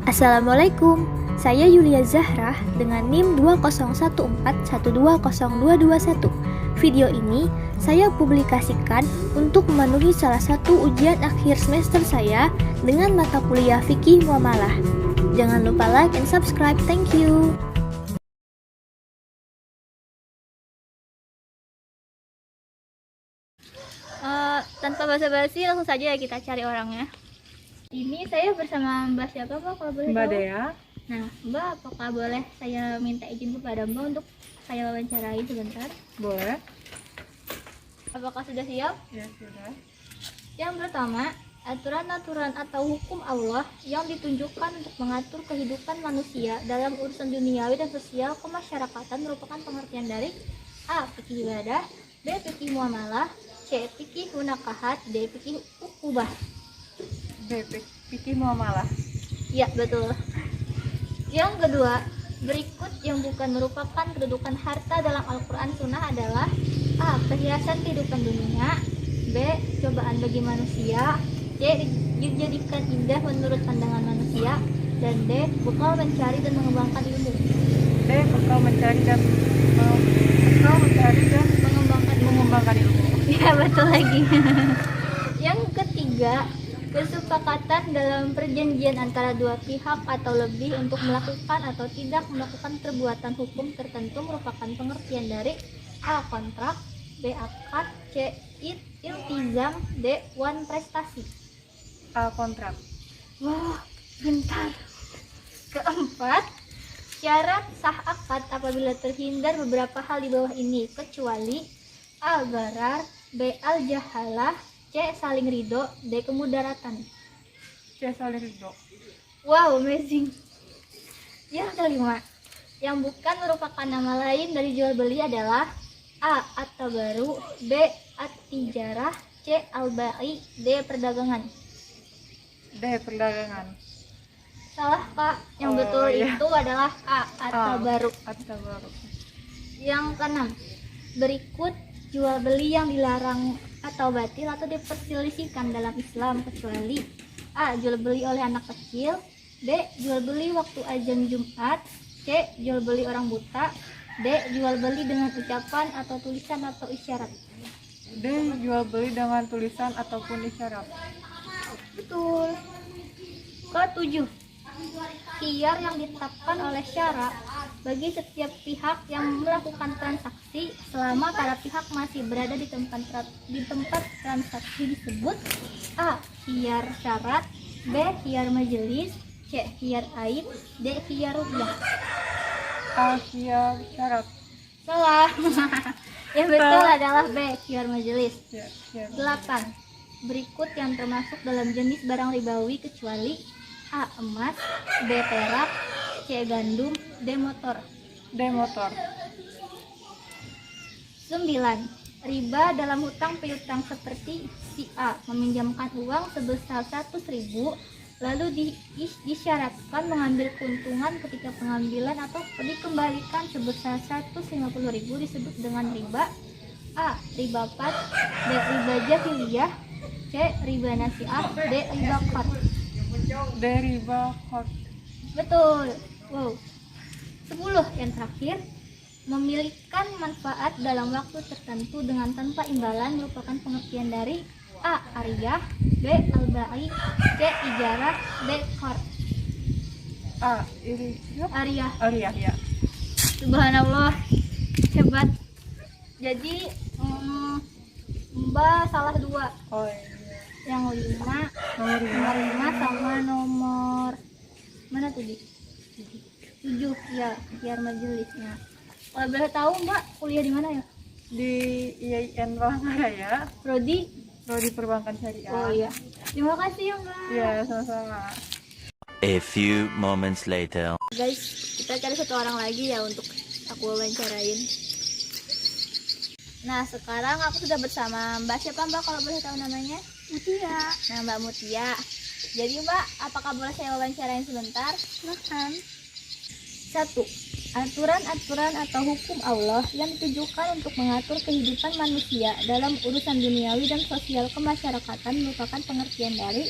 Assalamualaikum, saya Yulia Zahra dengan NIM 20141202221. Video ini saya publikasikan untuk memenuhi salah satu ujian akhir semester saya dengan mata kuliah Fikih Muamalah. Jangan lupa like and subscribe, thank you. Tanpa basa-basi langsung saja ya kita cari orangnya. Ini saya bersama Mbak siapa Mbak kalau boleh Mbak tahu? Dea. Nah, Mbak, apakah boleh saya minta izin kepada Mbak untuk saya wawancarai sebentar? Boleh? Apakah sudah siap? Ya, sudah. Yang pertama, aturan-aturan atau hukum Allah yang ditunjukkan untuk mengatur kehidupan manusia dalam urusan duniawi dan sosial kemasyarakatan merupakan pengertian dari A. Fikih ibadah, B. Fikih muamalah, C. Fikih munakahat, D. Fikih ukubah. Fikih muamalah. Ya, betul. Yang kedua, berikut yang bukan merupakan kedudukan harta dalam Al-Quran Sunnah adalah A. Perhiasan kehidupan dunia, B. Cobaan bagi manusia, C. Dijadikan indah menurut pandangan manusia, dan D. Bekal mencari dan mengembangkan ilmu. D. Bekal mencari dan mengembangkan ilmu. Ya, betul lagi. Yang ketiga, kesepakatan dalam perjanjian antara dua pihak atau lebih untuk melakukan atau tidak melakukan perbuatan hukum tertentu merupakan pengertian dari A. Kontrak, B. Akad, C. Iltizam, D. Wan prestasi. A. Kontrak. Wah, bentar. Keempat, syarat sah akad apabila terhindar beberapa hal di bawah ini kecuali A. Gharar, B. Al-jahalah, C. Saling ridho, D. Kemudaratan. C. Saling ridho. Wow, amazing. Yang kelima, yang bukan merupakan nama lain dari jual beli adalah A. At-tabaru, B. At-tijarah, C. Al-ba'i, D. Perdagangan. D. Perdagangan. Salah Kak, yang betul iya. itu adalah A. At-tabaru. At-tabaru. Yang keenam, berikut jual beli yang dilarang atau batil atau diperselisihkan dalam Islam kecuali A. Jual beli oleh anak kecil, B. Jual beli waktu azan Jumat, C. Jual beli orang buta, D. Jual beli dengan ucapan atau tulisan atau isyarat. D. Jual beli dengan tulisan ataupun isyarat. Betul. Ketujuh, khiyar yang ditetapkan oleh syara bagi setiap pihak yang melakukan transaksi selama para pihak masih berada di tempat transaksi disebut A. Khiyar syarat, B. Khiyar majelis, C. Khiyar aib, D. Khiyar ru'yah. A. Khiyar syarat. Salah. Yang betul adalah B. Khiyar majelis. Ya, khiyar. 8. Berikut yang termasuk dalam jenis barang ribawi kecuali A. Emas, B. Perak, C. Gandum, D. Motor. D. Motor. 9. Riba dalam hutang piutang seperti si A meminjamkan uang sebesar 100.000 lalu disyaratkan mengambil keuntungan ketika pengambilan atau dikembalikan sebesar 150.000 disebut dengan riba A. Riba qard, B. Riba jahiliyah, C. Riba nasi'ah, D. Riba qard. D. Riba qard. Betul. Wow. 10. Yang terakhir, memiliki manfaat dalam waktu tertentu dengan tanpa imbalan merupakan pengertian dari A. Ariyah, B. Al-ba'i, C. Ijarah, D. qard. A. Ariyah. Ariyah, ya. Subhanallah, hebat. Jadi Mbak salah 2. Oh iya. Yang 5, Nomor nomor 5 sama nomor mana tuh di 7 ya, biar majelisnya. Kalau boleh tahu Mbak kuliah di mana ya? Di IAIN Palangkaraya, Prodi? Prodi Perbankan Syariah. Oh iya. Terima kasih ya Mbak. Iya, sama-sama. A few moments later. Guys, kita cari satu orang lagi ya untuk aku wawancarain. Nah, sekarang aku sudah bersama Mbak siapa Mbak kalau boleh tahu namanya? Mutia. Nah, Mbak Mutia. Jadi Mbak, apakah boleh saya wawancarain sebentar? Silahkan. 1. Aturan-aturan atau hukum Allah yang ditujukan untuk mengatur kehidupan manusia dalam urusan duniawi dan sosial kemasyarakatan merupakan pengertian dari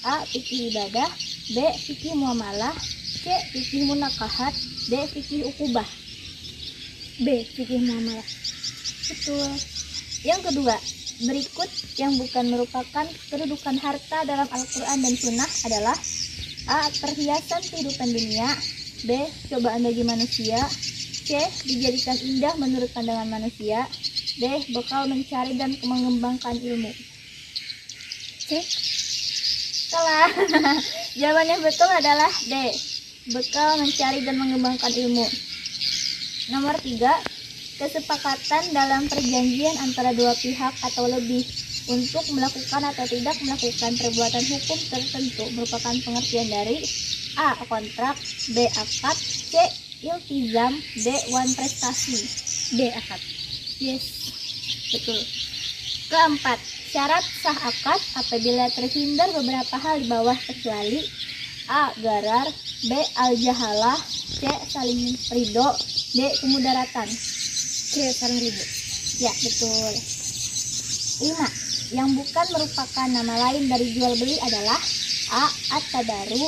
A. Fikih ibadah, B. Fikih muamalah, C. Fikih munakahat, D. Fikih ukubah. B. Fikih muamalah. Betul. Yang kedua, berikut yang bukan merupakan kedudukan harta dalam Al-Quran dan Sunnah adalah A. Perhiasan kehidupan dunia, B. Cobaan bagi manusia, C. Dijadikan indah menurut pandangan manusia, D. Bekal mencari dan mengembangkan ilmu. C. Salah. Jawaban yang betul adalah D. Bekal mencari dan mengembangkan ilmu. Nomor 3. Kesepakatan dalam perjanjian antara dua pihak atau lebih untuk melakukan atau tidak melakukan perbuatan hukum tertentu merupakan pengertian dari A. Kontrak, B. Akad, C. Iltizam, D. Wan prestasi. D. Akad. Yes, betul. Keempat, syarat sah akad apabila terhindar beberapa hal di bawah kecuali A. Garar, B. Al-jahalah, C. Saling ridho, D. Kemudaratan. C. Saling ridho. Ya, betul. 5. Yang bukan merupakan nama lain dari jual beli adalah A. At-tadaru,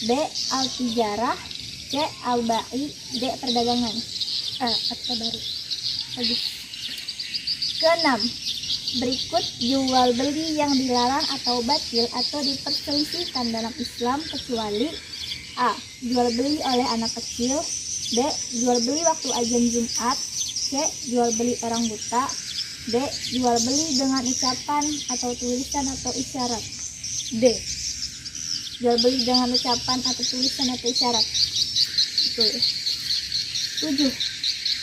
B. Al-tijarah, C. Al-ba'i, D. Perdagangan. At-tadaru. Bagus. Keenam, berikut jual beli yang dilarang atau batil atau diperselisihkan dalam Islam kecuali A. Jual beli oleh anak kecil, B. Jual beli waktu azan Jumat, C. Jual beli orang buta, D. Jual beli dengan ucapan atau tulisan atau isyarat. D. Jual beli dengan ucapan atau tulisan atau isyarat. Betul. 7.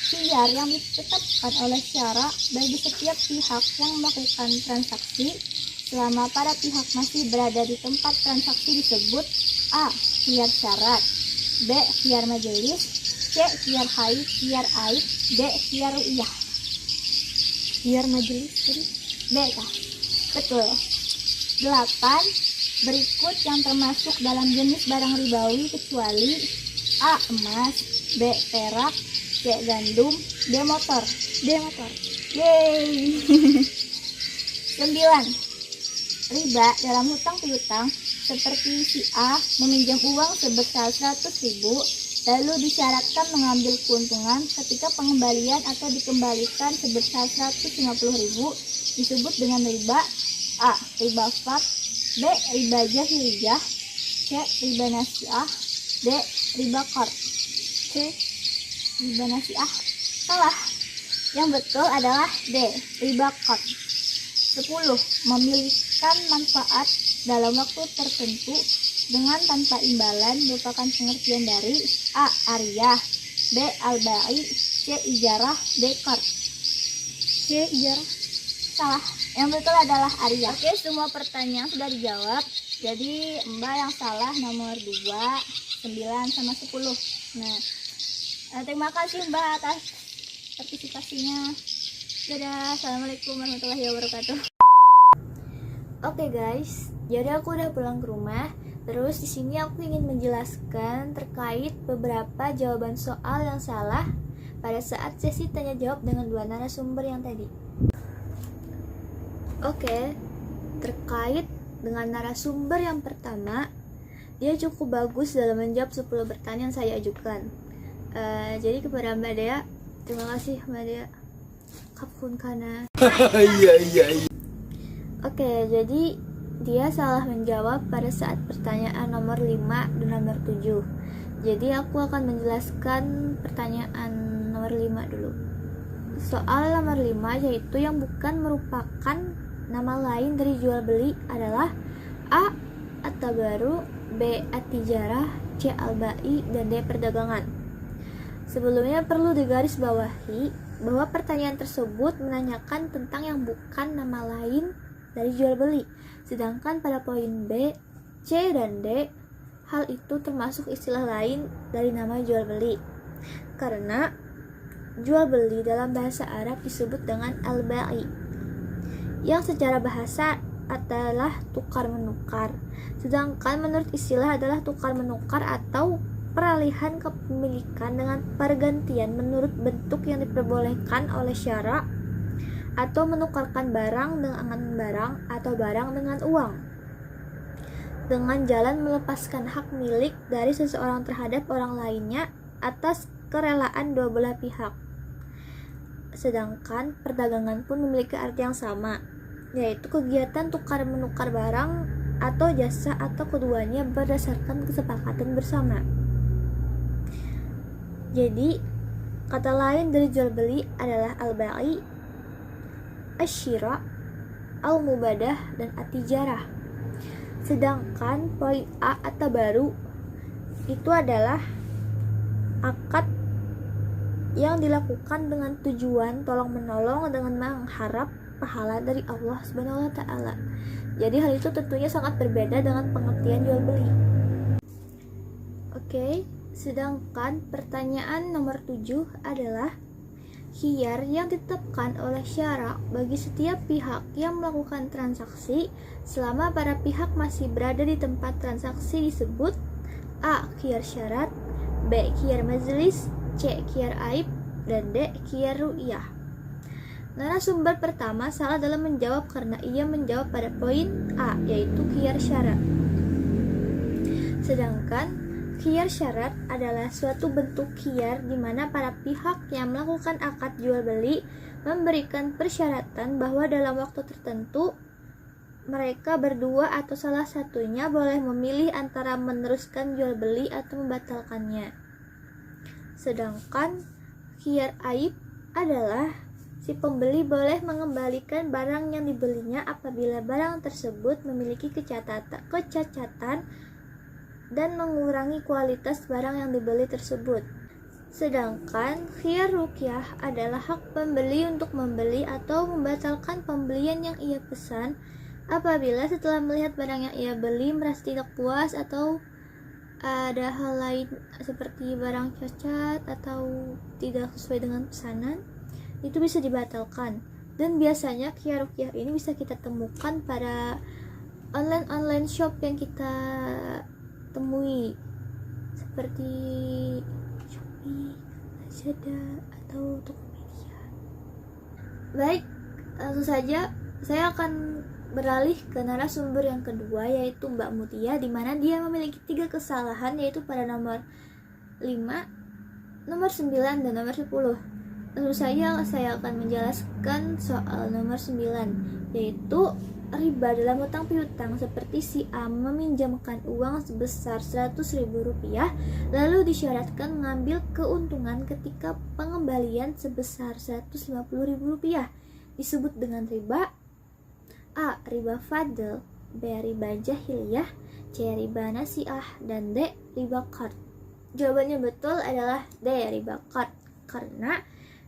Khiyar yang ditetapkan oleh syara bagi setiap pihak yang melakukan transaksi selama para pihak masih berada di tempat transaksi disebut A. Khiyar syarat, B. Khiyar majelis, C. Khiyar haid, khiyar aib, D. Khiyar ru'iyah. Khiyar majelis tadi? B kah? Betul. 8. Berikut yang termasuk dalam jenis barang ribawi kecuali A. Emas, B. Perak, C. Gandum, D. Motor. D. Motor. Yeay. 9. Riba dalam hutang piutang seperti si A meminjam uang sebesar 100.000 lalu disyaratkan mengambil keuntungan ketika pengembalian atau dikembalikan sebesar 150.000 disebut dengan riba A. Riba fard, B. Riba jahiliyah, C. Riba nasiah, D. Riba qard. C. Riba nasiah. Salah. Yang betul adalah D. Riba qard. 10. Memilihkan manfaat dalam waktu tertentu dengan tanpa imbalan merupakan pengertian dari A. Ariyah, B. Al-ba'i, C. Ijarah, D. qard. C. Ijarah. Salah. Yang betul adalah ariyah. Oke, semua pertanyaan sudah dijawab. Jadi Mbak yang salah nomor 2, 9 sama 10. Nah, terima kasih Mbak atas partisipasinya. Dadah. Assalamualaikum warahmatullahi wabarakatuh. Oke guys, jadi aku udah pulang ke rumah. Terus di sini aku ingin menjelaskan terkait beberapa jawaban soal yang salah pada saat sesi tanya jawab dengan dua narasumber yang tadi. Oke, terkait dengan narasumber yang pertama, dia cukup bagus dalam menjawab 10 pertanyaan yang saya ajukan. Jadi kepada Mbak Dea, terima kasih Mbak Dea. Kapkun kana. Oke, jadi dia salah menjawab pada saat pertanyaan nomor 5 dan nomor 7. Jadi aku akan menjelaskan pertanyaan nomor 5 dulu. Soal nomor 5 yaitu yang bukan merupakan nama lain dari jual beli adalah A. At-tabaru, B. At-tijarah, C. Al-ba'i, dan D. Perdagangan. Sebelumnya perlu digarisbawahi bahwa pertanyaan tersebut menanyakan tentang yang bukan nama lain dari jual beli. Sedangkan pada poin B, C, dan D, hal itu termasuk istilah lain dari nama jual beli. Karena jual beli dalam bahasa Arab disebut dengan al-ba'i, yang secara bahasa adalah tukar menukar. Sedangkan menurut istilah adalah tukar menukar atau peralihan kepemilikan dengan pergantian menurut bentuk yang diperbolehkan oleh syara, atau menukarkan barang dengan barang atau barang dengan uang. dengan jalan melepaskan hak milik dari seseorang terhadap orang lainnya atas kerelaan dua belah pihak. Sedangkan perdagangan pun memiliki arti yang sama, yaitu kegiatan tukar-menukar barang atau jasa atau keduanya berdasarkan kesepakatan bersama. Jadi, kata lain dari jual beli adalah al-bai', asy-syira', al-mubadah, dan at-tijarah. Sedangkan poin A atau baru itu adalah akad yang dilakukan dengan tujuan tolong-menolong dengan mengharap pahala dari Allah Subhanahu wa taala. Jadi hal itu tentunya sangat berbeda dengan pengertian jual beli. Oke, sedangkan pertanyaan nomor 7 adalah khiyar yang ditetapkan oleh syara bagi setiap pihak yang melakukan transaksi selama para pihak masih berada di tempat transaksi disebut A. Khiyar syarat, B. Khiyar majlis, C. Khiyar aib, dan D. Khiyar ru'yah. Narasumber pertama salah dalam menjawab karena ia menjawab pada poin A, yaitu khiyar syarat. Sedangkan khiyar syarat adalah suatu bentuk khiyar di mana para pihak yang melakukan akad jual beli memberikan persyaratan bahwa dalam waktu tertentu mereka berdua atau salah satunya boleh memilih antara meneruskan jual beli atau membatalkannya. Sedangkan khiyar aib adalah si pembeli boleh mengembalikan barang yang dibelinya apabila barang tersebut memiliki kecacatan dan mengurangi kualitas barang yang dibeli tersebut. Sedangkan khiyar ruqyah adalah hak pembeli untuk membeli atau membatalkan pembelian yang ia pesan apabila setelah melihat barang yang ia beli merasa tidak puas atau ada hal lain seperti barang cacat atau tidak sesuai dengan pesanan, itu bisa dibatalkan. Dan biasanya khiyar ruqyah ini bisa kita temukan pada online shop yang kita temui seperti Shopee, Lazada, atau Tokopedia. Baik, langsung saja saya akan beralih ke narasumber yang kedua, yaitu Mbak Mutia, di mana dia memiliki 3 kesalahan, yaitu pada nomor 5, nomor 9, dan nomor 10. Langsung saja saya akan menjelaskan soal nomor 9, yaitu riba dalam hutang piutang, seperti si A meminjamkan uang sebesar Rp100.000 lalu disyaratkan mengambil keuntungan ketika pengembalian sebesar Rp150.000, disebut dengan riba A. Riba fadl, B. Riba jahiliyah, C. Riba nasiah, dan D. Riba qard. Jawabannya betul adalah D. Riba qard, karena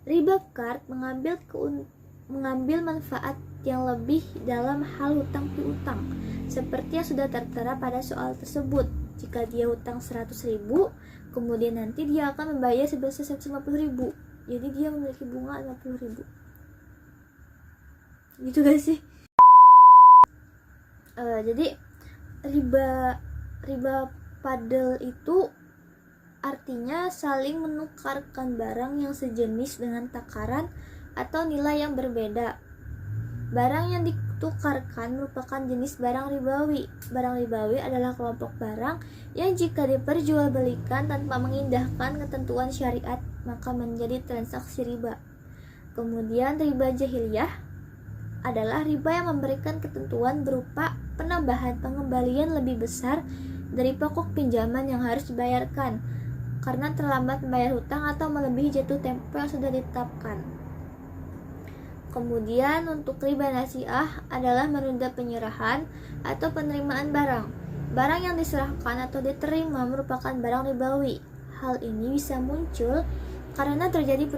riba qard mengambil manfaat yang lebih dalam hal hutang piutang, seperti yang sudah tertera pada soal tersebut. Jika dia hutang 100.000, kemudian nanti dia akan membayar sebesar 150.000, jadi dia memiliki bunga 50.000. Gitu gak sih? Jadi riba fadl itu artinya saling menukarkan barang yang sejenis dengan takaran atau nilai yang berbeda. Barang yang ditukarkan merupakan jenis barang ribawi. Barang ribawi adalah kelompok barang yang jika diperjualbelikan tanpa mengindahkan ketentuan syariat maka menjadi transaksi riba. Kemudian riba jahiliyah adalah riba yang memberikan ketentuan berupa penambahan pengembalian lebih besar dari pokok pinjaman yang harus dibayarkan karena terlambat membayar hutang atau melebihi jatuh tempo yang sudah ditetapkan. Kemudian untuk riba nasiah adalah menunda penyerahan atau penerimaan barang. Barang yang diserahkan atau diterima merupakan barang ribawi. Hal ini bisa muncul karena terjadi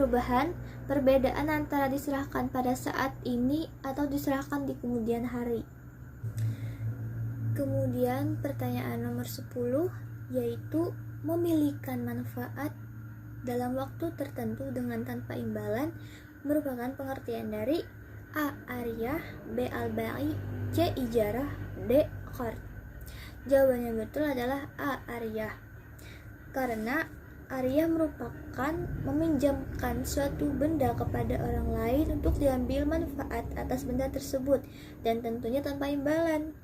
perbedaan antara diserahkan pada saat ini atau diserahkan di kemudian hari. Kemudian pertanyaan nomor 10, yaitu memilihkan manfaat dalam waktu tertentu dengan tanpa imbalan merupakan pengertian dari A. Ariyah, B. Al-Bai', C. Ijarah, D. Qard. Jawabannya betul adalah A. Ariyah, karena ariyah merupakan meminjamkan suatu benda kepada orang lain untuk diambil manfaat atas benda tersebut dan tentunya tanpa imbalan.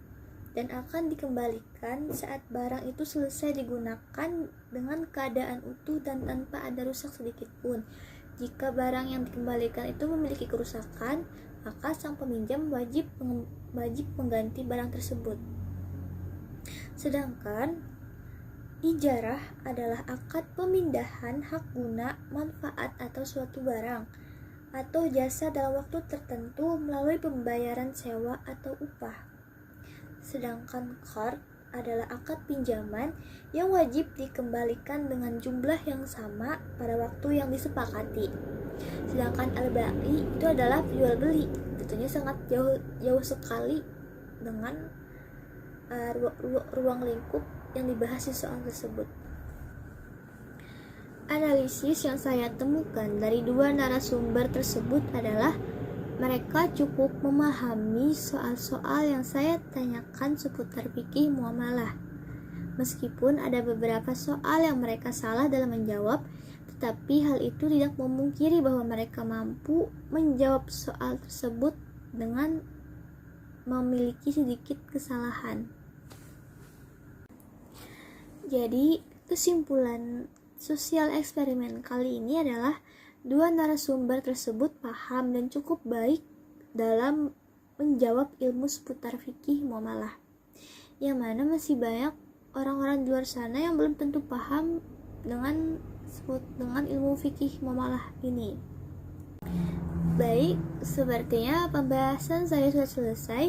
dan akan dikembalikan saat barang itu selesai digunakan dengan keadaan utuh dan tanpa ada rusak sedikit pun. Jika barang yang dikembalikan itu memiliki kerusakan, maka sang peminjam wajib mengganti barang tersebut. Sedangkan ijarah adalah akad pemindahan hak guna, manfaat atau suatu barang atau jasa dalam waktu tertentu melalui pembayaran sewa atau upah. Sedangkan qard adalah akad pinjaman yang wajib dikembalikan dengan jumlah yang sama pada waktu yang disepakati. Sedangkan al-bai itu adalah jual beli. Tentunya sangat jauh sekali dengan ruang lingkup yang dibahas di soal tersebut. Analisis yang saya temukan dari dua narasumber tersebut adalah mereka cukup memahami soal-soal yang saya tanyakan seputar fikih muamalah. Meskipun ada beberapa soal yang mereka salah dalam menjawab, tetapi hal itu tidak memungkiri bahwa mereka mampu menjawab soal tersebut dengan memiliki sedikit kesalahan. Jadi, kesimpulan sosial eksperimen kali ini adalah dua narasumber tersebut paham dan cukup baik dalam menjawab ilmu seputar fikih muamalah. Yang mana masih banyak orang-orang di luar sana yang belum tentu paham dengan ilmu fikih muamalah ini. Baik, sepertinya pembahasan saya sudah selesai.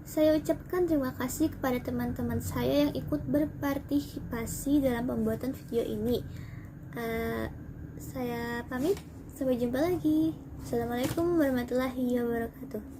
Saya ucapkan terima kasih kepada teman-teman saya yang ikut berpartisipasi dalam pembuatan video ini. Saya pamit, sampai jumpa lagi. Assalamualaikum warahmatullahi wabarakatuh.